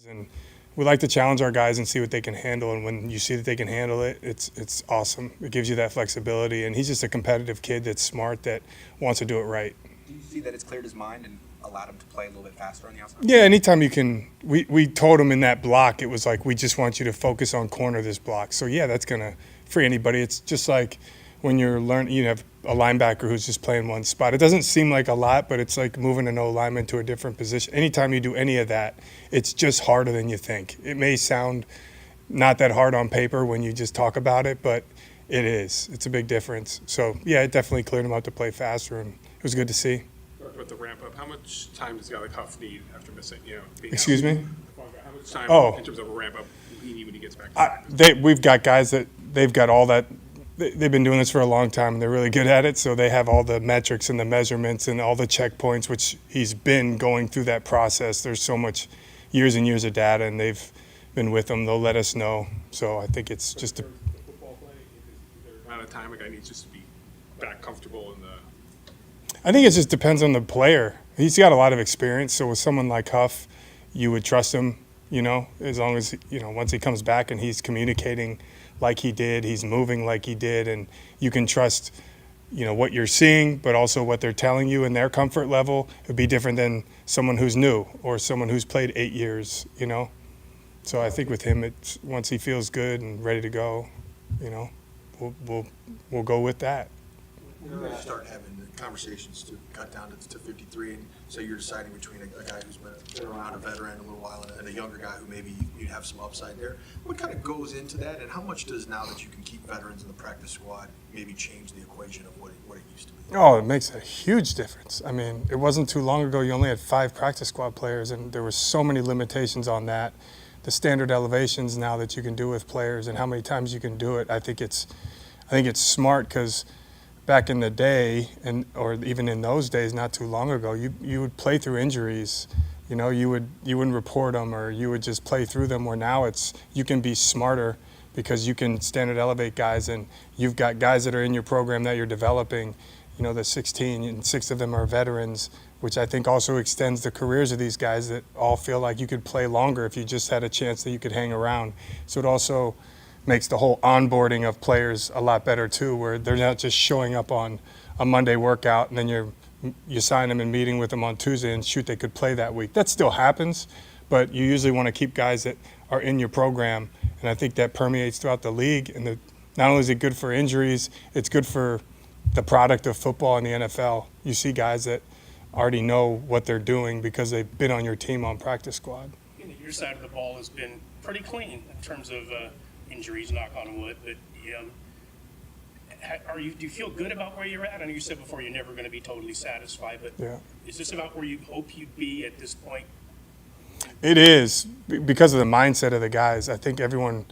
And we like to challenge our guys and see what they can handle. And when you see that they can handle it, it's awesome. It gives you that flexibility. And he's just a competitive kid that's smart, that wants to do it right. Do you see that it's cleared his mind and allowed him to play a little bit faster on the outside? Yeah, anytime you can. We told him in that block, it was like, we just want you to focus on corner this block. So, yeah, that's going to free anybody. It's just like when you're learning, you have a linebacker who's just playing one spot. It doesn't seem like a lot, but it's like moving an O-lineman to a different position. Anytime you do any of that, it's just harder than you think. It may sound not that hard on paper when you just talk about it, but it is. It's a big difference. So, yeah, it definitely cleared him out to play faster, and it was good to see. With the ramp up, how much time does a guy like Huff need after missing? Excuse me? How much time in terms of a ramp up he need when he gets back? We've got guys that they've got all that. They've been doing this for a long time, and they're really good at it. So they have all the metrics and the measurements and all the checkpoints, which he's been going through that process. There's so much years and years of data, and they've been with them. They'll let us know. So I think it's just the football play. Is there amount of time a guy needs just to be back comfortable in the? I think it just depends on the player. He's got a lot of experience. So with someone like Huff, you would trust him, as long as, once he comes back and he's communicating like he did, he's moving like he did, and you can trust, what you're seeing, but also what they're telling you and their comfort level. It would be different than someone who's new or someone who's played 8 years, So I think with him, it's once he feels good and ready to go, we'll go with that. When you start having conversations to cut down to 53, and so you're deciding between a guy who's been around, a veteran a little while, and a younger guy who maybe you have some upside there, what kind of goes into that, and how much does, now that you can keep veterans in the practice squad, maybe change the equation of what it used to be? Oh, it makes a huge difference. I mean, it wasn't too long ago you only had 5 practice squad players, and there were so many limitations on that. The standard elevations now that you can do with players and how many times you can do it, I think it's smart, because back in the day, or even in those days, not too long ago, you would play through injuries. You wouldn't report them, or you would just play through them. Where now you can be smarter, because you can standard elevate guys, and you've got guys that are in your program that you're developing. The 16, and 6 of them are veterans, which I think also extends the careers of these guys that all feel like you could play longer if you just had a chance that you could hang around. So it also makes the whole onboarding of players a lot better too, where they're not just showing up on a Monday workout and then you sign them and meeting with them on Tuesday and shoot, they could play that week. That still happens, but you usually want to keep guys that are in your program, and I think that permeates throughout the league. And not only is it good for injuries, it's good for the product of football in the NFL. You see guys that already know what they're doing because they've been on your team on practice squad. Your side of the ball has been pretty clean in terms of injuries, knock on wood, but do you feel good about where you're at? I know you said before you're never going to be totally satisfied, but yeah. Is this about where you hope you'd be at this point? It is, because of the mindset of the guys. I think everyone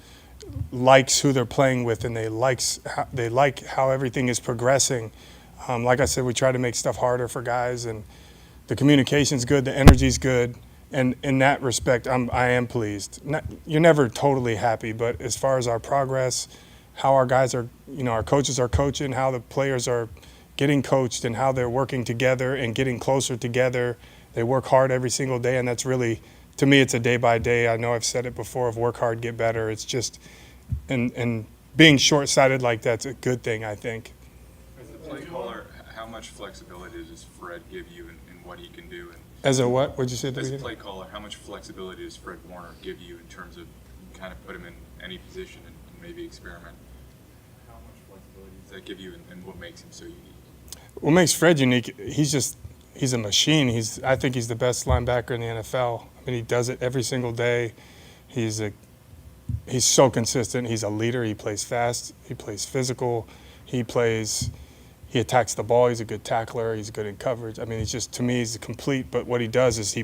likes who they're playing with, and they like how everything is progressing. Like I said, we try to make stuff harder for guys, and the communication's good, the energy's good. And in that respect, I am pleased. You're never totally happy, but as far as our progress, how our guys are, our coaches are coaching, how the players are getting coached, and how they're working together and getting closer together. They work hard every single day, and that's really, to me, it's a day by day. I know I've said it before, of work hard, get better. It's just, and being short-sighted like that's a good thing, I think. As the play caller, how much flexibility does Fred give you in what he can do? As a what? What'd you say at the beginning? beginning? As a play caller, how much flexibility does Fred Warner give you in terms of kind of put him in any position and maybe experiment? How much flexibility does that give you, and what makes him so unique? What makes Fred unique, he's a machine. I think he's the best linebacker in the NFL. I mean, he does it every single day. He's so consistent. He's a leader. He plays fast. He plays physical. He attacks the ball. He's a good tackler. He's good in coverage. I mean, to me, he's complete. But what he does is he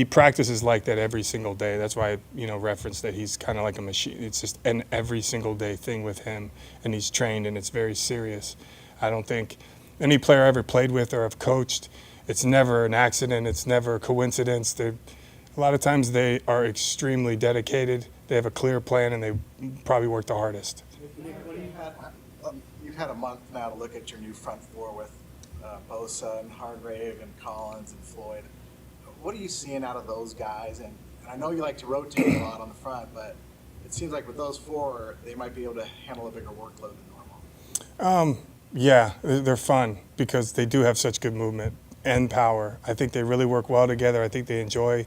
practices like that every single day. That's why I, referenced that he's kind of like a machine. It's just an every single day thing with him, and he's trained, and it's very serious. I don't think any player I ever played with or have coached, it's never an accident. It's never a coincidence. A lot of times they are extremely dedicated. They have a clear plan, and they probably work the hardest. You've had a month now to look at your new front four with Bosa and Hargrave and Collins and Floyd. What are you seeing out of those guys, and And I know you like to rotate a lot on the front, but it seems like with those four, they might be able to handle a bigger workload than normal. Yeah, they're fun because they do have such good movement and power. I think they really work well together. I think they enjoy,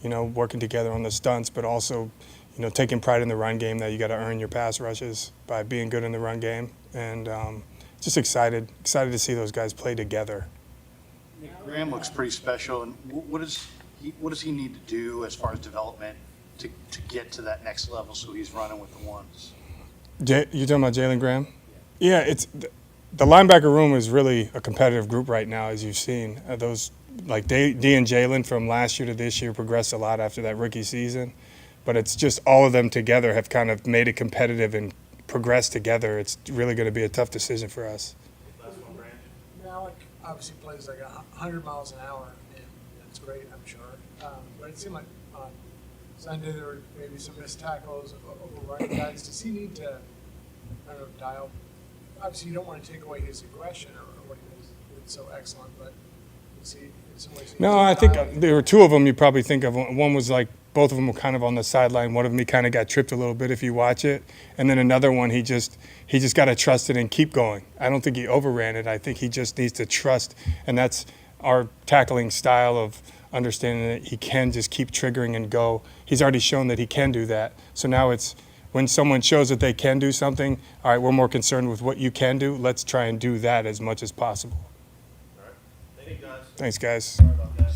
working together on the stunts, but also, taking pride in the run game, that you got to earn your pass rushes by being good in the run game. And just excited to see those guys play together. Nick Graham looks pretty special. And what does he need to do as far as development to get to that next level so he's running with the ones? You talking about Jalen Graham? Yeah, it's the linebacker room is really a competitive group right now, as you've seen. Those like D and Jalen from last year to this year progressed a lot after that rookie season, but it's just all of them together have kind of made it competitive and progressed together. It's really going to be a tough decision for us. Malik obviously plays like 100 miles an hour, and that's great, I'm sure. But it seemed like on Sunday there were maybe some missed tackles over running guys. Does he need to, I don't know, dial? Obviously, you don't want to take away his aggression or what he was so excellent, but is he in some ways? No, I think there were two of them you probably think of. One was like both of them were kind of on the sideline. One of them he kind of got tripped a little bit if you watch it, and then another one he just got to trust it and keep going. I don't think he overran it. I think he just needs to trust, and that's our tackling style of understanding that he can just keep triggering and go. He's already shown that he can do that. So now it's when someone shows that they can do something, all right, we're more concerned with what you can do. Let's try and do that as much as possible. All right. Thank you, guys. Thanks, guys. Sorry about that.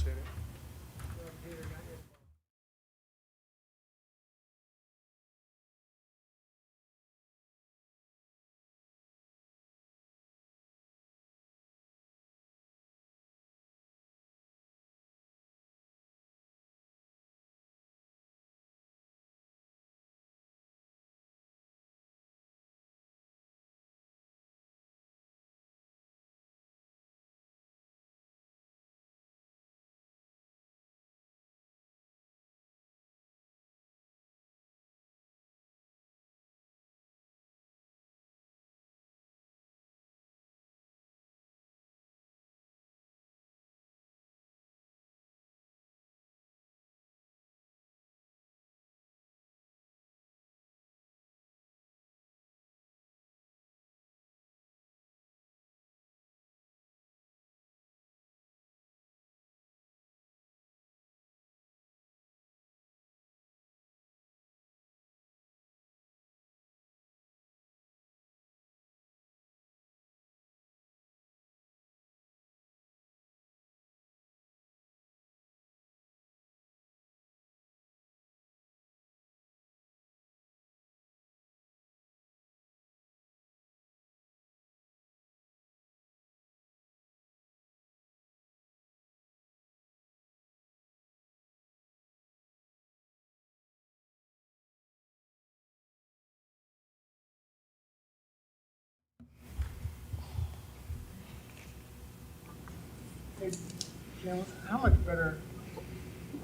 Hey, Jalen, how much better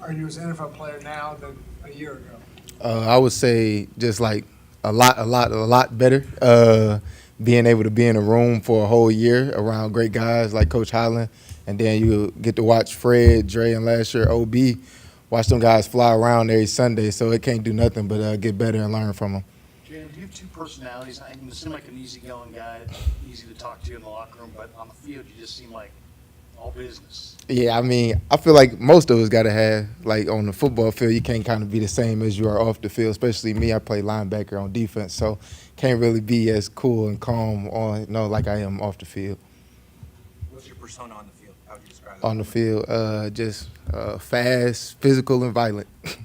are you as an NFL player now than a year ago? I would say just like a lot better. Being able to be in a room for a whole year around great guys like Coach Holland, and then you get to watch Fred, Dre, and last year OB, watch them guys fly around every Sunday. So it can't do nothing but get better and learn from them. Jalen, do you have two personalities? I mean, you seem like an easygoing guy, easy to talk to in the locker room, but on the field you just seem like all business. Yeah, I mean, I feel like most of us got to have, like on the football field, you can't kind of be the same as you are off the field, especially me. I play linebacker on defense, so can't really be as cool and calm like I am off the field. What's your persona on the field? How would you describe it? On the field, just fast, physical, and violent. It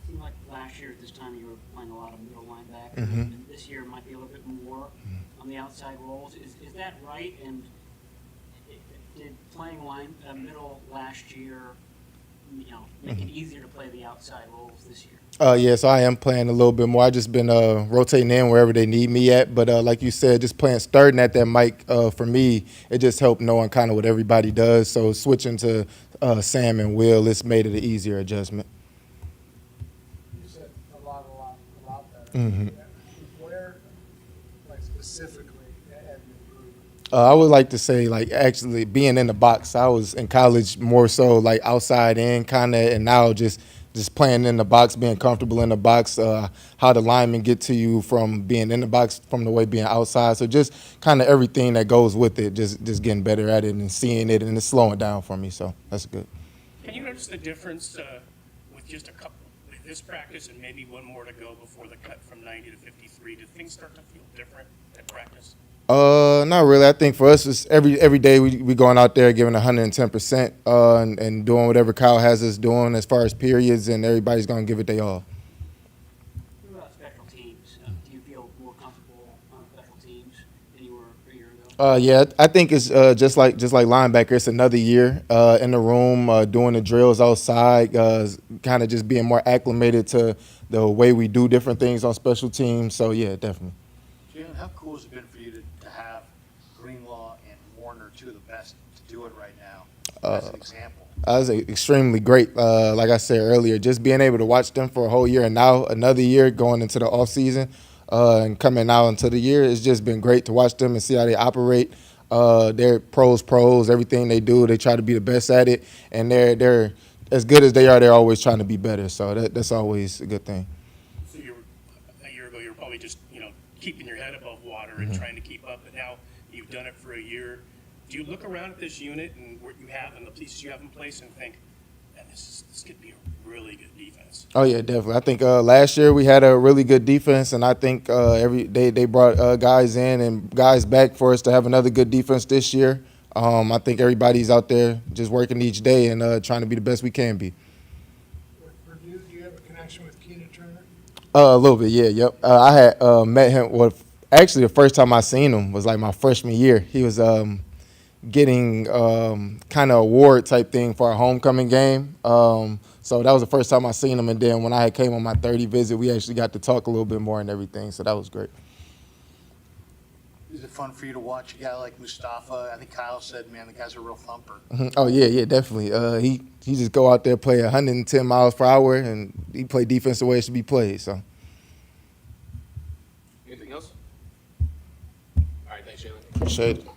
seemed like last year at this time you were playing a lot of middle linebacker, Mm-hmm. and this year might be a little bit more on the outside roles. Is that right? And did playing middle last year, make it easier to play the outside roles this year? Yeah, so I am playing a little bit more. I just been rotating in wherever they need me at. But like you said, just starting at that mic, for me, it just helped knowing kind of what everybody does. So switching to Sam and Will, it's made it an easier adjustment. You said a lot better. Mm-hmm. Where, like specifically, have you improved? I would like to say, like, actually being in the box. I was in college more so, like, outside in kind of, and now just just playing in the box, being comfortable in the box, how the linemen get to you from being in the box, from the way being outside. So just kind of everything that goes with it, just getting better at it and seeing it, and it's slowing down for me. So that's good. Can you notice the difference with just a couple, with this practice and maybe one more to go before the cut from 90 to 53? Do things start to feel different at practice? Not really. I think for us, it's every day we going out there giving 110% and doing whatever Kyle has us doing as far as periods, and everybody's going to give it their all. What about special teams? Do you feel more comfortable on special teams than you were a year ago? Yeah, I think it's just like linebacker. It's another year in the room doing the drills outside, kind of just being more acclimated to the way we do different things on special teams. So yeah, definitely. Jalen, how cool has it been for you to have Greenlaw and Warner, two of the best to do it right now, as an example? That was extremely great. Like I said earlier, just being able to watch them for a whole year and now another year going into the off season and coming out into the year, it's just been great to watch them and see how they operate. They're pros. Everything they do, they try to be the best at it, and they're as good as they are. They're always trying to be better. So that's always a good thing. So a year ago, you were probably just keeping your head above water and trying to keep up. But now you've done it for a year. Do you look around at this unit and what you have and the pieces you have in place and think, man, this could be a really good defense? Oh yeah, definitely. I think last year we had a really good defense, and I think they brought guys in and guys back for us to have another good defense this year. I think everybody's out there just working each day and trying to be the best we can be. With Purdue, do you have a connection with Keenan Turner? A little bit, yeah, yep. I had met him. Well, actually, the first time I seen him was like my freshman year. He was getting kind of award type thing for a homecoming game. So that was the first time I seen him. And then when I came on my 30 visit, we actually got to talk a little bit more and everything. So that was great. Is it fun for you to watch a guy like Mustafa? I think Kyle said, man, the guy's a real thumper. Oh, yeah, definitely. He just go out there, play 110 miles per hour, and he play defense the way it should be played. So. Anything else? All right, thanks, Jalen. Appreciate it.